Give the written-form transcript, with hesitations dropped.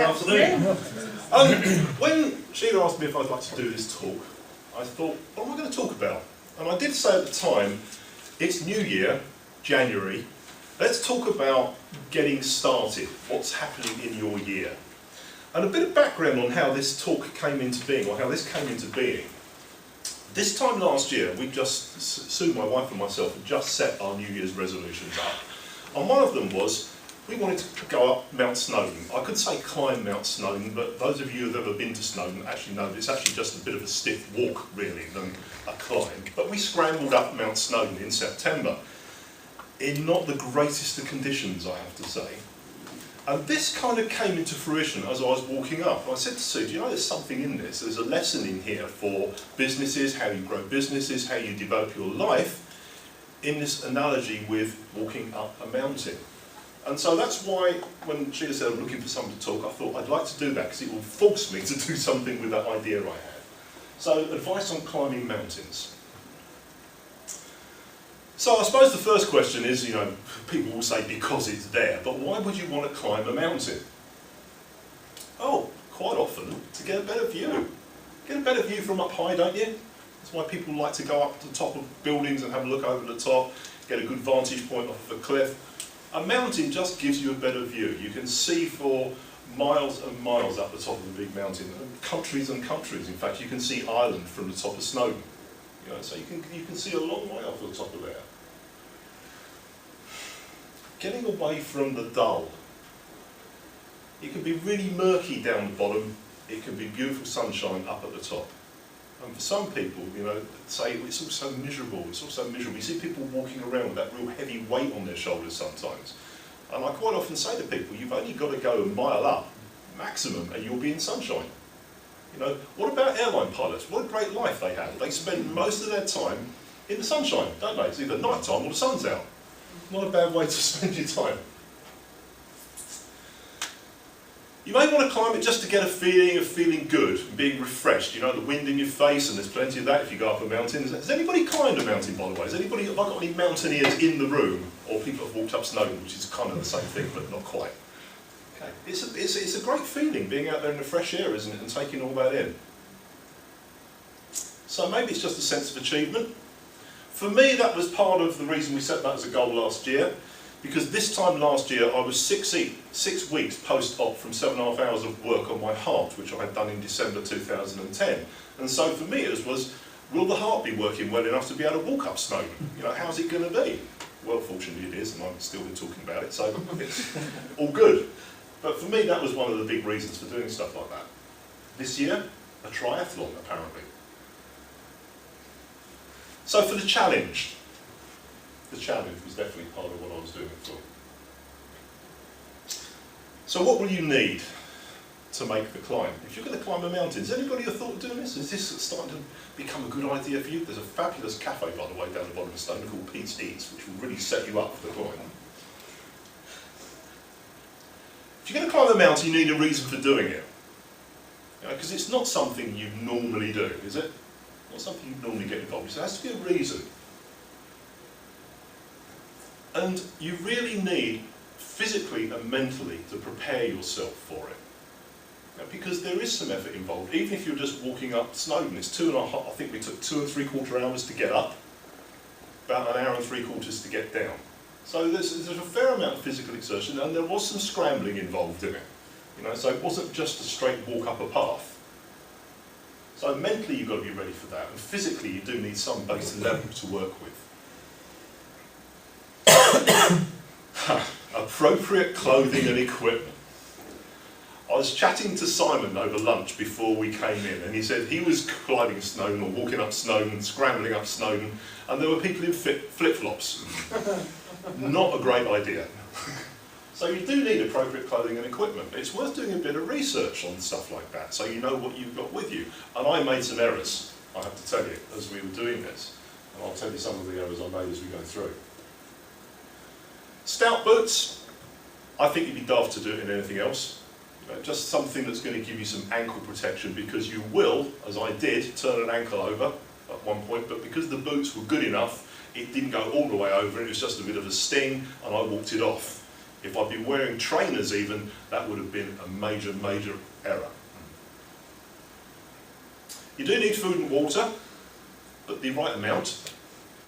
afternoon. When Sheila asked me if I'd like to do this talk, I thought, what am I going to talk about? And I did say at the time, it's New Year, January, let's talk about getting started, what's happening in your year. And a bit of background on how this talk came into being, or how this came into being. This time last year, Sue, my wife and myself, had just set our New Year's resolutions up. And one of them was, we wanted to go up Mount Snowdon. I could say climb Mount Snowdon, but those of you who have ever been to Snowdon actually know that it's actually just a bit of a stiff walk, really, than a climb. But we scrambled up Mount Snowdon in September, in not the greatest of conditions, I have to say. And this kind of came into fruition as I was walking up. I said to Sue, do you know there's something in this? There's a lesson in here for businesses, how you grow businesses, how you develop your life, in this analogy with walking up a mountain. And so that's why, when Sheila said I'm looking for someone to talk, I thought I'd like to do that because it will force me to do something with that idea I had. So, advice on climbing mountains. So I suppose the first question is, people will say because it's there, but why would you want to climb a mountain? Oh, quite often to get a better view. Get a better view from up high, don't you? That's why people like to go up to the top of buildings and have a look over the top, get a good vantage point off of a cliff. A mountain just gives you a better view. You can see for miles and miles up the top of a big mountain, countries and countries. In fact, you can see Ireland from the top of Snowdon. So you can see a long way off the top of there. Getting away from the dull. It can be really murky down the bottom. It can be beautiful sunshine up at the top. And for some people, say it's all so miserable. It's all so miserable. You see people walking around with that real heavy weight on their shoulders sometimes. And I quite often say to people, you've only got to go a mile up, maximum, and you'll be in sunshine. What about airline pilots? What a great life they have. They spend most of their time in the sunshine, don't they? It's either night time or the sun's out. Not a bad way to spend your time. You may want to climb it just to get a feeling of feeling good, and being refreshed. The wind in your face, and there's plenty of that if you go up a mountain. Has anybody climbed a mountain, by the way? Have I got any mountaineers in the room? Or people have walked up Snowdon, which is kind of the same thing, but not quite. Okay. It's a great feeling, being out there in the fresh air, isn't it, and taking all that in. So maybe it's just a sense of achievement. For me, that was part of the reason we set that as a goal last year, because this time last year I was 6 weeks post-op from 7.5 hours of work on my heart, which I had done in December 2010. And so for me it was, will the heart be working well enough to be able to walk up Snowdon? How's it going to be? Well, fortunately it is, and I'm still talking about it, so it's all good. But for me that was one of the big reasons for doing stuff like that. This year, a triathlon apparently. So for the challenge was definitely part of what I was doing it for. So what will you need to make the climb? If you're going to climb a mountain, has anybody thought of doing this? Is this starting to become a good idea for you? There's a fabulous cafe, by the way, down the bottom of Snowdon called Pete's Eats, which will really set you up for the climb. If you're going to climb a mountain, you need a reason for doing it. Because it's not something you normally do, is it? Not something you normally get involved with. So there has to be a reason. And you really need, physically and mentally, to prepare yourself for it. Because there is some effort involved. Even if you're just walking up Snowdon, it's 2.5, I think we took 2 3/4 hours to get up, about 1 hour and 3/4 to get down. So there's a fair amount of physical exertion, and there was some scrambling involved in it. So it wasn't just a straight walk up a path. So mentally you've got to be ready for that, and physically you do need some base level to work with. Appropriate clothing and equipment. I was chatting to Simon over lunch before we came in, and he said he was climbing Snowdon or walking up Snowdon, scrambling up Snowdon, and there were people in flip-flops. Not a great idea. So you do need appropriate clothing and equipment. It's worth doing a bit of research on stuff like that, so you know what you've got with you. And I made some errors, I have to tell you, as we were doing this. And I'll tell you some of the errors I made as we go through. Stout boots, I think you'd be daft to do it in anything else. Just something that's going to give you some ankle protection, because you will, as I did, turn an ankle over at one point, but because the boots were good enough, it didn't go all the way over, it was just a bit of a sting, and I walked it off If I'd been wearing trainers even, that would have been a major, major error. You do need food and water, but the right amount.